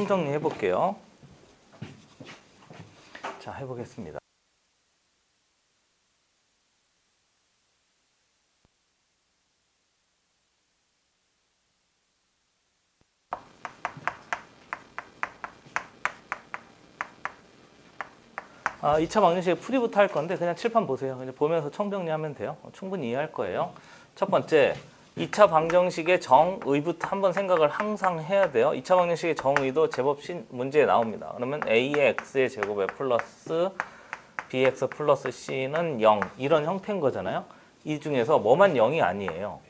정리해 볼게요. 자, 해보겠습니다. 아, 2차 방정식의 풀이부터 할 건데 그냥 칠판 보세요. 그냥 보면서 총정리하면 돼요. 충분히 이해할 거예요. 첫 번째, 2차 방정식의 정의부터 한번 생각을 항상 해야 돼요. 2차 방정식의 정의도 제법 문제에 나옵니다. 그러면 a의 x의 제곱에 플러스 bx 플러스 c는 0 이런 형태인 거잖아요. 이 중에서 뭐만 0이 아니에요.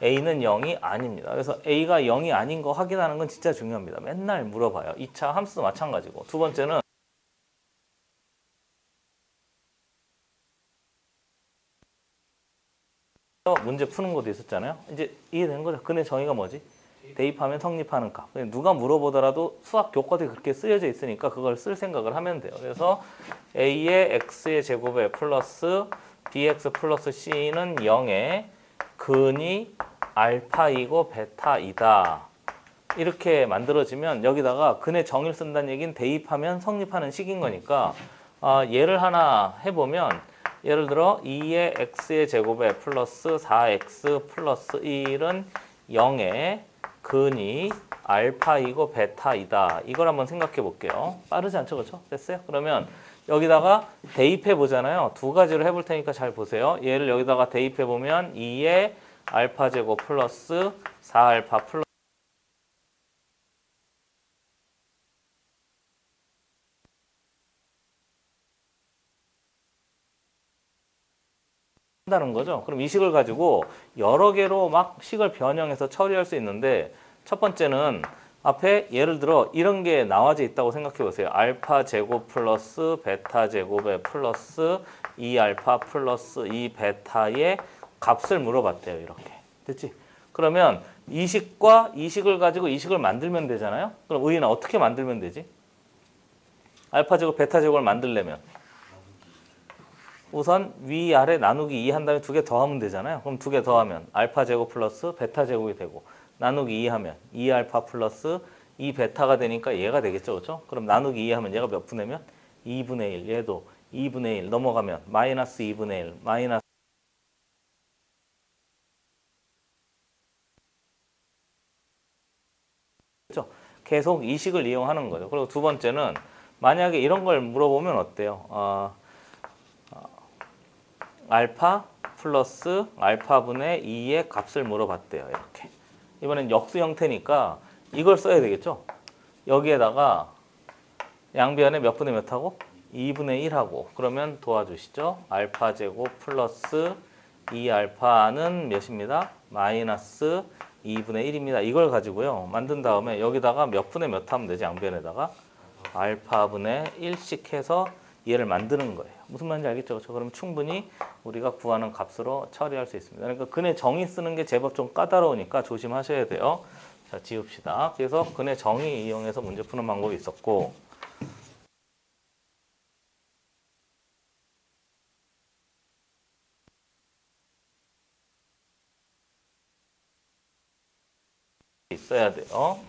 a는 0이 아닙니다. 그래서 a가 0이 아닌 거 확인하는 건 진짜 중요합니다. 맨날 물어봐요. 2차 함수도 마찬가지고. 두 번째는 문제 푸는 것도 있었잖아요. 이제 이해되는 거죠? 근의 정의가 뭐지? 대입하면 성립하는 값. 누가 물어보더라도 수학 교과서에 그렇게 쓰여져 있으니까 그걸 쓸 생각을 하면 돼요. 그래서 a의 x의 제곱에 플러스 bx 플러스 c는 0에 근이 알파이고 베타이다. 이렇게 만들어지면 여기다가 근의 정의를 쓴다는 얘기는 대입하면 성립하는 식인 거니까 예를 하나 해보면 예를 들어 2의 x의 제곱에 플러스 4x 플러스 1은 0의 근이 알파이고 베타이다. 이걸 한번 생각해 볼게요. 빠르지 않죠? 그렇죠? 됐어요? 그러면 여기다가 대입해 보잖아요. 두 가지로 해볼 테니까 잘 보세요. 얘를 여기다가 대입해 보면 2의 알파 제곱 플러스 4알파 플러스 한다는 거죠. 그럼 이 식을 가지고 여러 개로 막 식을 변형해서 처리할 수 있는데 첫 번째는 앞에 예를 들어 이런 게 나와져 있다고 생각해 보세요. 알파 제곱 플러스 베타 제곱에 플러스 2알파 플러스 2베타의 값을 물어봤대요. 이렇게. 됐지? 그러면 이 식과 이 식을 가지고 이 식을 만들면 되잖아요. 그럼 의인아 어떻게 만들면 되지? 알파 제곱 베타 제곱을 만들려면 우선 위아래 나누기 2 한 다음에 두 개 더하면 되잖아요. 그럼 두 개 더하면 알파 제곱 플러스 베타 제곱이 되고 나누기 2 하면 2알파 플러스 2베타가 되니까 얘가 되겠죠. 그렇죠? 그럼 나누기 2 하면 얘가 몇 분의면? 2분의 1. 얘도 2분의 1 넘어가면 마이너스 2분의 1 마이너스 그렇죠? 계속 이 식을 이용하는 거죠. 그리고 두 번째는 만약에 이런 걸 물어보면 어때요? 알파 플러스 알파분의 2의 값을 물어봤대요. 이렇게. 이번엔 역수 형태니까 이걸 써야 되겠죠. 여기에다가 양변에 몇 분의 몇 하고? 2분의 1 하고. 그러면 도와주시죠. 알파 제곱 플러스 2알파는 몇입니다? 마이너스 2분의 1입니다. 이걸 가지고요. 만든 다음에 여기다가 몇 분의 몇 하면 되지? 양변에다가 알파분의 1씩 해서 얘를 만드는 거예요. 무슨 말인지 알겠죠? 그렇죠? 그럼 충분히 우리가 구하는 값으로 처리할 수 있습니다. 그러니까 근의 정의 쓰는 게 제법 좀 까다로우니까 조심하셔야 돼요. 자, 지웁시다. 그래서 근의 정의 이용해서 문제 푸는 방법이 있었고 있어야 돼요.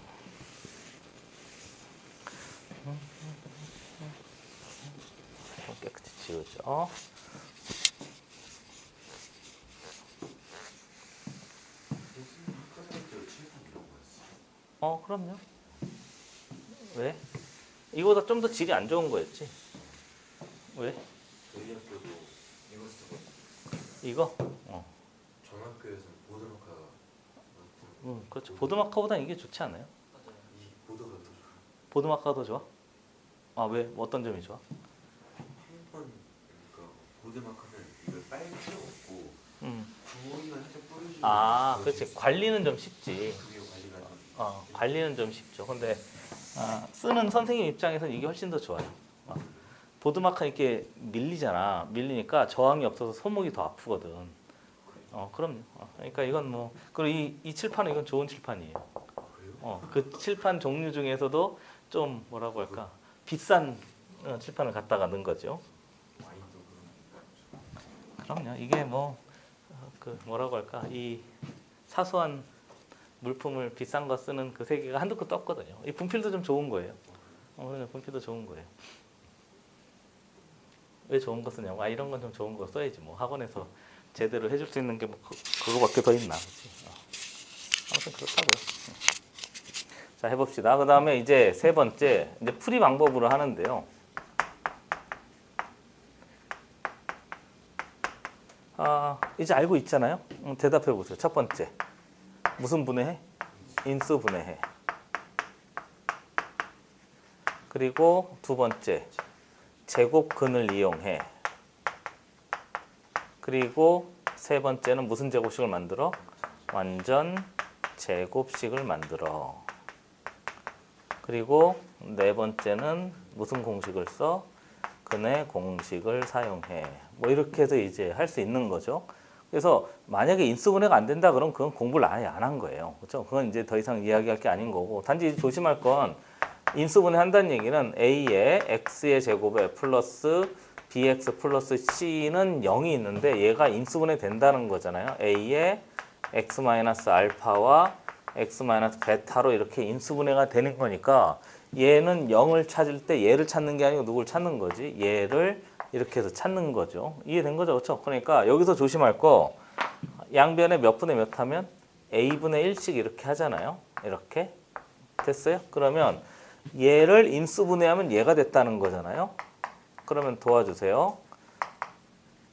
깨끗이 지우죠. 그럼요. 왜? 이거보다 좀 더 질이 안 좋은 거였지. 왜? 저희 학교도 이거 쓰고 이거? 전 학교에서 보드마카 그렇죠. 보드마카보다 이게 좋지 않아요? 이 보드가 더 좋아요. 보드마카가 더 좋아? 아, 왜? 어떤 점이 좋아? 한번 그러니까 보드마카는 이걸 빨리 필요 없고 부모님만 살짝 뿌려주면 아, 그렇지. 관리는 좀 쉽지. 그게 관리가 좀 관리는 좀 쉽죠. 근데 쓰는 선생님 입장에서는 이게 훨씬 더 좋아요. 보드마카 이렇게 밀리잖아. 밀리니까 저항이 없어서 손목이 더 아프거든. 그럼요. 그러니까 이건 뭐 그리고 이 칠판은 이건 좋은 칠판이에요. 그래요? 그 칠판 종류 중에서도 좀 뭐라고 할까 비싼 칠판을 갖다가 넣은 거죠. 와인도 그런 그럼요. 이게 뭐 그 뭐라고 할까 이 사소한 물품을 비싼 거 쓰는 그 세계가 한두 끗 떴거든요. 이 분필도 좀 좋은 거예요. 분필도 좋은 거예요. 왜 좋은 거 쓰냐고. 이런 건 좀 좋은 거 써야지. 뭐 학원에서 제대로 해줄 수 있는 게 뭐 그거밖에 더 있나. 그치? 아무튼 그렇다고요. 자, 해봅시다. 그 다음에 이제 세 번째, 이제 풀이 방법으로 하는데요. 이제 알고 있잖아요. 대답해 보세요. 첫 번째, 무슨 분해해? 인수 분해해. 그리고 두 번째, 제곱근을 이용해. 그리고 세 번째는 무슨 제곱식을 만들어? 완전 제곱식을 만들어. 그리고 네 번째는 무슨 공식을 써? 근의 공식을 사용해. 뭐 이렇게 해서 이제 할 수 있는 거죠. 그래서 만약에 인수분해가 안 된다 그러면 그건 공부를 아예 안 한 거예요. 그렇죠? 그건 이제 더 이상 이야기할 게 아닌 거고, 단지 조심할 건 인수분해 한다는 얘기는 a의 x의 제곱에 플러스 bx 플러스 c는 0이 있는데 얘가 인수분해 된다는 거잖아요. a의 x 마이너스 알파와 x 마이너스 베타로 이렇게 인수분해가 되는 거니까 얘는 0을 찾을 때 얘를 찾는 게 아니고 누굴 찾는 거지? 얘를 이렇게 해서 찾는 거죠. 이해된 거죠? 그렇죠? 그러니까 여기서 조심할 거, 양변에 몇 분의 몇 하면 a분의 1씩 이렇게 하잖아요. 이렇게 됐어요? 그러면 얘를 인수분해하면 얘가 됐다는 거잖아요. 그러면 도와주세요.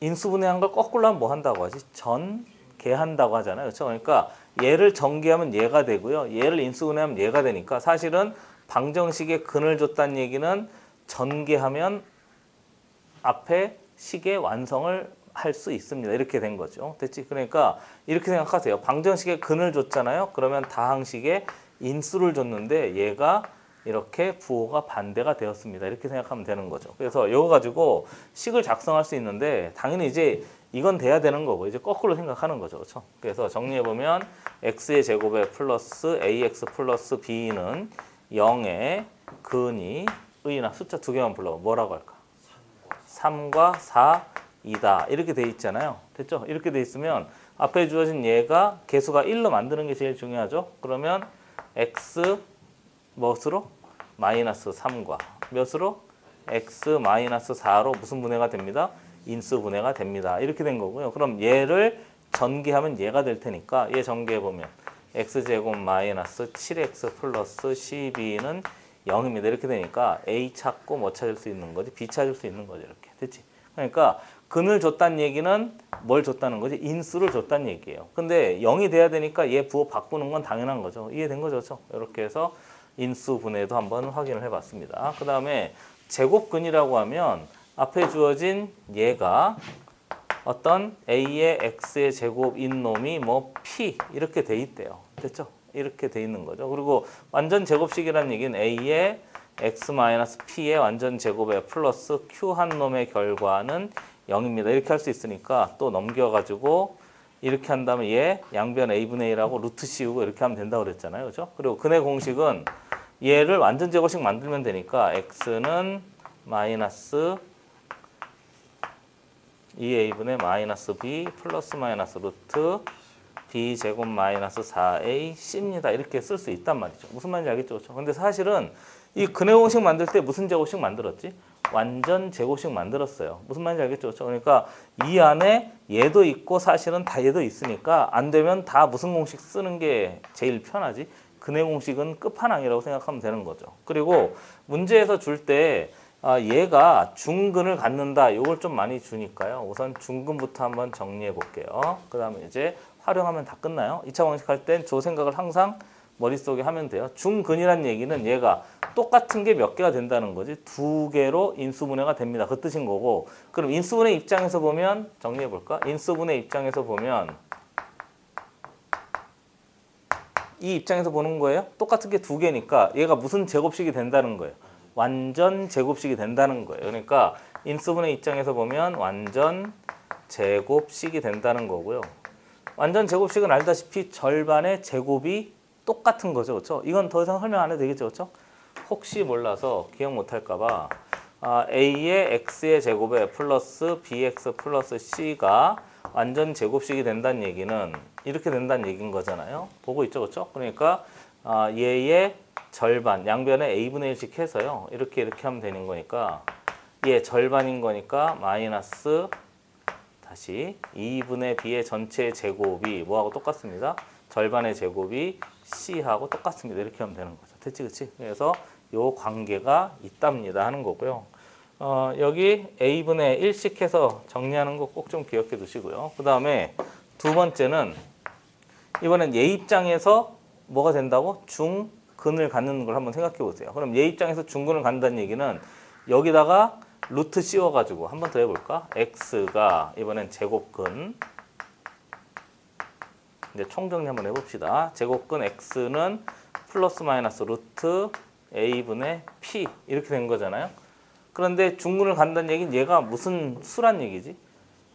인수분해한 걸 거꾸로 하면 뭐 한다고 하지? 전개한다고 하잖아요. 그렇죠? 그러니까 얘를 전개하면 얘가 되고요. 얘를 인수분해하면 얘가 되니까 사실은 방정식에 근을 줬다는 얘기는 전개하면 앞에 식의 완성을 할 수 있습니다. 이렇게 된 거죠. 됐지? 그러니까 이렇게 생각하세요. 방정식에 근을 줬잖아요. 그러면 다항식에 인수를 줬는데 얘가 이렇게 부호가 반대가 되었습니다. 이렇게 생각하면 되는 거죠. 그래서 이거 가지고 식을 작성할 수 있는데 당연히 이제 이건 돼야 되는 거고 이제 거꾸로 생각하는 거죠. 그렇죠? 그래서 정리해 보면 x의 제곱에 플러스 ax 플러스 b는 0의 근이 의나 숫자 두 개만 불러 뭐라고 할까? 3과 4이다. 이렇게 돼 있잖아요. 됐죠? 이렇게 돼 있으면 앞에 주어진 얘가 개수가 1로 만드는 게 제일 중요하죠. 그러면 x 무엇으로? 마이너스 3과 몇으로? x 마이너스 4로 무슨 분해가 됩니다? 인수 분해가 됩니다. 이렇게 된 거고요. 그럼 얘를 전개하면 얘가 될 테니까 얘 전개해 보면 x제곱 마이너스 7x 플러스 12는 0입니다. 이렇게 되니까 a 찾고 뭐 찾을 수 있는 거지? b 찾을 수 있는 거죠. 이렇게 됐지? 그러니까 근을 줬다는 얘기는 뭘 줬다는 거지? 인수를 줬다는 얘기예요. 근데 0이 돼야 되니까 얘 부호 바꾸는 건 당연한 거죠. 이해된 거죠? 그렇죠? 이렇게 해서 인수 분해도 한번 확인을 해봤습니다. 그 다음에 제곱근이라고 하면 앞에 주어진 얘가 어떤 a의 x의 제곱인 놈이 뭐 p 이렇게 돼 있대요. 됐죠? 이렇게 돼 있는 거죠. 그리고 완전 제곱식이라는 얘기는 a의 x-p의 완전 제곱에 플러스 q 한 놈의 결과는 0입니다. 이렇게 할 수 있으니까 또 넘겨가지고 이렇게 한다면 얘 양변 a분의 1하고 루트 씌우고 이렇게 하면 된다고 그랬잖아요. 그렇죠? 그리고 근의 공식은 얘를 완전 제곱식 만들면 되니까 x는 마이너스 2a분의 마이너스 b 플러스 마이너스 루트 b 제곱 마이너스 4a c입니다. 이렇게 쓸 수 있단 말이죠. 무슨 말인지 알겠죠? 그렇죠? 근데 사실은 이 근의 공식 만들 때 무슨 제곱식 만들었지? 완전 제곱식 만들었어요. 무슨 말인지 알겠죠? 그렇죠? 그러니까 이 안에 얘도 있고 사실은 다 얘도 있으니까 안 되면 다 무슨 공식 쓰는 게 제일 편하지? 근의 공식은 끝판왕이라고 생각하면 되는 거죠. 그리고 문제에서 줄 때 얘가 중근을 갖는다. 이걸 좀 많이 주니까요. 우선 중근부터 한번 정리해 볼게요. 그 다음에 이제 활용하면 다 끝나요. 2차 방식 할 땐 저 생각을 항상 머릿속에 하면 돼요. 중근이란 얘기는 얘가 똑같은 게 몇 개가 된다는 거지. 두 개로 인수분해가 됩니다. 그 뜻인 거고. 그럼 인수분해 입장에서 보면 정리해 볼까? 인수분해 입장에서 보면 이 입장에서 보는 거예요. 똑같은 게 두 개니까 얘가 무슨 제곱식이 된다는 거예요. 완전 제곱식이 된다는 거예요. 그러니까 인수분해 입장에서 보면 완전 제곱식이 된다는 거고요. 완전 제곱식은 알다시피 절반의 제곱이 똑같은 거죠. 그렇죠? 이건 더 이상 설명 안 해도 되겠죠. 그렇죠? 혹시 몰라서 기억 못 할까 봐 a의 x의 제곱에 플러스 bx 플러스 c가 완전 제곱식이 된다는 얘기는 이렇게 된다는 얘기인 거잖아요. 보고 있죠, 그렇죠? 그러니까 얘의 절반, 양변에 a분의 1씩 해서요. 이렇게 하면 되는 거니까 얘 절반인 거니까 마이너스 다시 2분의 b의 전체 제곱이 뭐하고 똑같습니다. 절반의 제곱이 c하고 똑같습니다. 이렇게 하면 되는 거죠. 됐지, 그치? 그래서 요 관계가 있답니다 하는 거고요. 여기 a분의 1씩 해서 정리하는 거 꼭 좀 기억해 두시고요. 그 다음에 두 번째는 이번엔 얘 입장에서 뭐가 된다고? 중근을 갖는 걸 한번 생각해 보세요. 그럼 얘 입장에서 중근을 갖는다는 얘기는 여기다가 루트 씌워가지고 한번 더 해볼까? x가 이번엔 제곱근, 이제 총정리 한번 해봅시다. 제곱근 x는 플러스 마이너스 루트 a분의 p 이렇게 된 거잖아요. 그런데 중근을 간다는 얘기는 얘가 무슨 수란 얘기지?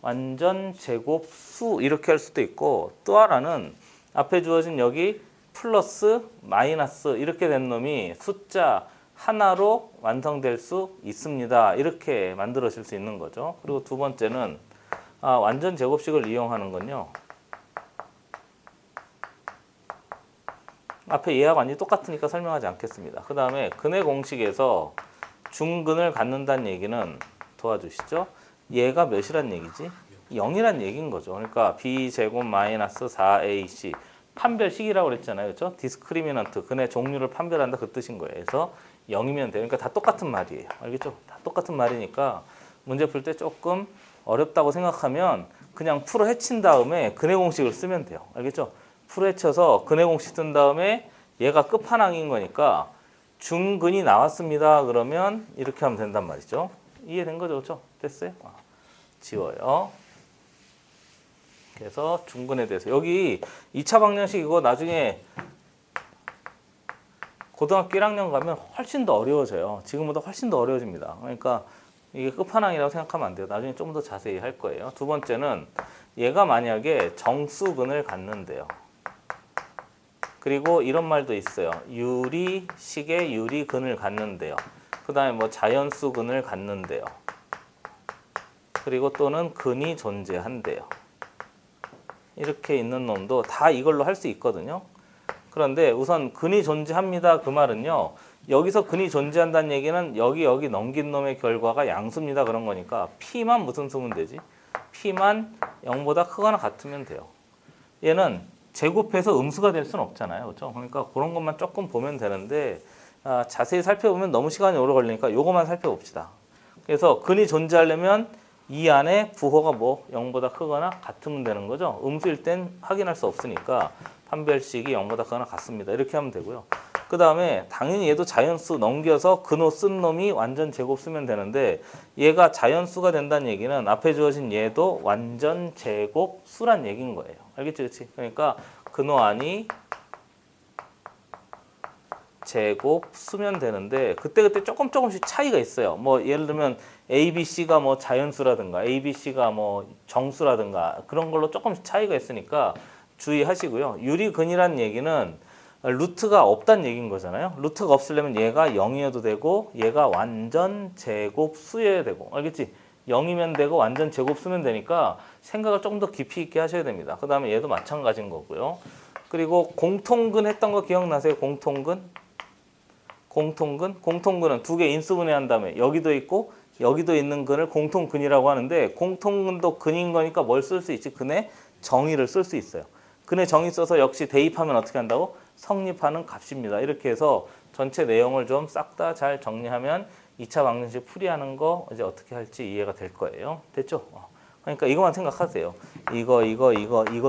완전 제곱수 이렇게 할 수도 있고, 또 하나는 앞에 주어진 여기 플러스 마이너스 이렇게 된 놈이 숫자 하나로 완성될 수 있습니다. 이렇게 만들어질 수 있는 거죠. 그리고 두 번째는 완전 제곱식을 이용하는 건요. 앞에 얘하고 완전히 똑같으니까 설명하지 않겠습니다. 그 다음에 근의 공식에서 중근을 갖는다는 얘기는 도와주시죠. 얘가 몇이란 얘기지? 0이란 얘기인 거죠. 그러니까 b제곱 마이너스 4ac 판별식이라고 그랬잖아요. 그렇죠? 디스크리미넌트, 근의 종류를 판별한다 그 뜻인 거예요. 그래서 0이면 돼요. 그러니까 다 똑같은 말이에요. 알겠죠? 다 똑같은 말이니까 문제 풀 때 조금 어렵다고 생각하면 그냥 풀어 헤친 다음에 근의 공식을 쓰면 돼요. 알겠죠? 풀어 헤쳐서 근의 공식 쓴 다음에 얘가 끝판왕인 거니까 중근이 나왔습니다. 그러면 이렇게 하면 된단 말이죠. 이해된 거죠? 그렇죠? 됐어요? 지워요. 그래서 중근에 대해서 여기 2차 방정식 이거 나중에 고등학교 1학년 가면 훨씬 더 어려워져요. 지금보다 훨씬 더 어려워집니다. 그러니까 이게 끝판왕이라고 생각하면 안 돼요. 나중에 좀 더 자세히 할 거예요. 두 번째는 얘가 만약에 정수근을 갖는데요. 그리고 이런 말도 있어요. 유리식의 유리근을 갖는데요. 그 다음에 뭐 자연수근을 갖는데요. 그리고 또는 근이 존재한대요. 이렇게 있는 놈도 다 이걸로 할 수 있거든요. 그런데 우선 근이 존재합니다. 그 말은요. 여기서 근이 존재한다는 얘기는 여기 넘긴 놈의 결과가 양수입니다. 그런 거니까 P만 무슨 수면 되지? P만 0보다 크거나 같으면 돼요. 얘는 제곱해서 음수가 될 수는 없잖아요. 그렇죠? 그러니까 그런 것만 조금 보면 되는데 자세히 살펴보면 너무 시간이 오래 걸리니까 요것만 살펴봅시다. 그래서 근이 존재하려면 이 안에 부호가 뭐 0보다 크거나 같으면 되는 거죠. 음수일 땐 확인할 수 없으니까 판별식이 0보다 크거나 같습니다. 이렇게 하면 되고요. 그 다음에 당연히 얘도 자연수 넘겨서 근호 쓴 놈이 완전 제곱 쓰면 되는데 얘가 자연수가 된다는 얘기는 앞에 주어진 얘도 완전 제곱 수란 얘기인 거예요. 알겠지? 그렇지? 그러니까 근호 안이 제곱 수면 되는데 그때그때 조금씩 차이가 있어요. 뭐 예를 들면 A, B, C가 뭐 자연수라든가 A, B, C가 뭐 정수라든가 그런 걸로 조금씩 차이가 있으니까 주의하시고요. 유리근이라는 얘기는 루트가 없다는 얘기인 거잖아요. 루트가 없으려면 얘가 0이어도 되고 얘가 완전 제곱수여야 되고 알겠지? 0이면 되고 완전 제곱수면 되니까 생각을 조금 더 깊이 있게 하셔야 됩니다. 그 다음에 얘도 마찬가지인 거고요. 그리고 공통근 했던 거 기억나세요? 공통근은 두 개 인수분해한 다음에 여기도 있고 여기도 있는 근을 공통근이라고 하는데 공통근도 근인 거니까 뭘 쓸 수 있지? 근의 정의를 쓸 수 있어요. 근의 정의 써서 역시 대입하면 어떻게 한다고? 성립하는 값입니다. 이렇게 해서 전체 내용을 좀 싹 다 잘 정리하면 2차 방정식 풀이하는 거 이제 어떻게 할지 이해가 될 거예요. 됐죠? 그러니까 이것만 생각하세요. 이거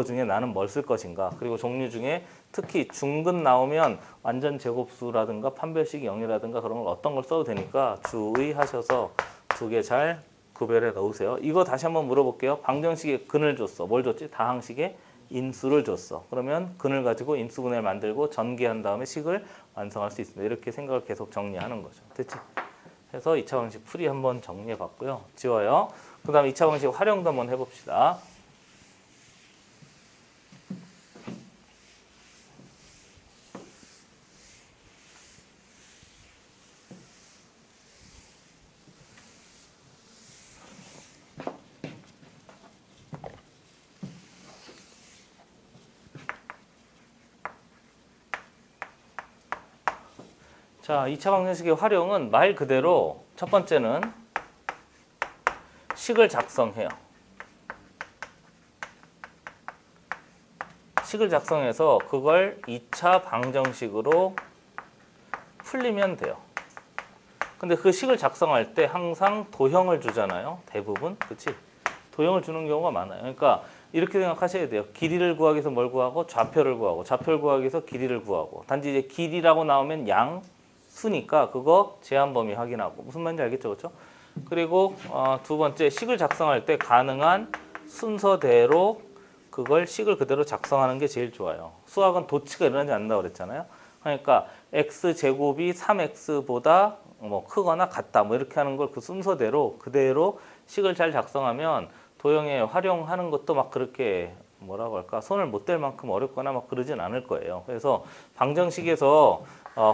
중에 나는 뭘 쓸 것인가. 그리고 종류 중에 특히 중근 나오면 완전 제곱수라든가 판별식 0이라든가 그런 걸 어떤 걸 써도 되니까 주의하셔서 두 개 잘 구별해 넣으세요. 이거 다시 한번 물어볼게요. 방정식에 근을 줬어. 뭘 줬지? 다항식에 인수를 줬어. 그러면 근을 가지고 인수분해를 만들고 전개한 다음에 식을 완성할 수 있습니다. 이렇게 생각을 계속 정리하는 거죠. 됐지? 해서 2차 방식 풀이 한번 정리해 봤고요. 지워요. 그 다음에 2차 방식 활용도 한번 해봅시다. 자, 2차 방정식의 활용은 말 그대로 첫 번째는 식을 작성해요. 식을 작성해서 그걸 2차 방정식으로 풀리면 돼요. 근데 그 식을 작성할 때 항상 도형을 주잖아요. 대부분. 그치? 도형을 주는 경우가 많아요. 그러니까 이렇게 생각하셔야 돼요. 길이를 구하기 위해서 뭘 구하고 좌표를 구하고 좌표를 구하기 위해서 길이를 구하고 단지 이제 길이라고 나오면 양수니까 그거 제한 범위 확인하고 무슨 말인지 알겠죠? 그렇죠? 그리고 두 번째 식을 작성할 때 가능한 순서대로 그걸 식을 그대로 작성하는 게 제일 좋아요. 수학은 도치가 일어나지 않는다고 그랬잖아요. 그러니까 x제곱이 3x보다 뭐 크거나 같다 뭐 이렇게 하는 걸 그 순서대로 그대로 식을 잘 작성하면 도형에 활용하는 것도 막 그렇게 뭐라고 할까 손을 못 댈 만큼 어렵거나 막 그러진 않을 거예요. 그래서 방정식에서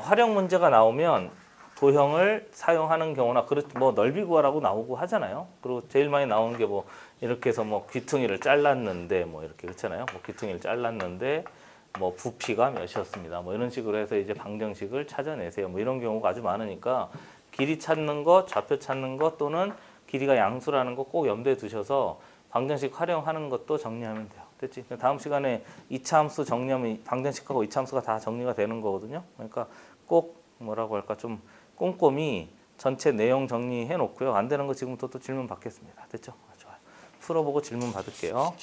활용 문제가 나오면 도형을 사용하는 경우나 뭐 넓이 구하라고 나오고 하잖아요. 그리고 제일 많이 나오는 게 뭐 이렇게 해서 뭐 귀퉁이를 잘랐는데 뭐 이렇게 그렇잖아요. 뭐 귀퉁이를 잘랐는데 뭐 부피가 몇이었습니다. 뭐 이런 식으로 해서 이제 방정식을 찾아내세요. 뭐 이런 경우가 아주 많으니까 길이 찾는 거, 좌표 찾는 거 또는 길이가 양수라는 거 꼭 염두에 두셔서 방정식 활용하는 것도 정리하면 돼요. 됐지? 다음 시간에 2차 함수 정리하면 방정식하고 2차 함수가 다 정리가 되는 거거든요. 그러니까 꼭 뭐라고 할까 좀 꼼꼼히 전체 내용 정리해 놓고요. 안 되는 거 지금부터 또 질문 받겠습니다. 됐죠? 좋아요. 풀어보고 질문 받을게요.